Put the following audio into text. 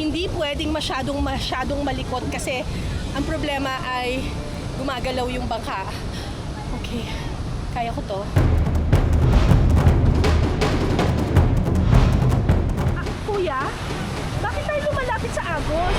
Hindi pwedeng masyadong malikot kasi ang problema ay gumagalaw yung bangka. Okay, kaya ko to. Kuya, bakit tayo lumalapit sa Agos?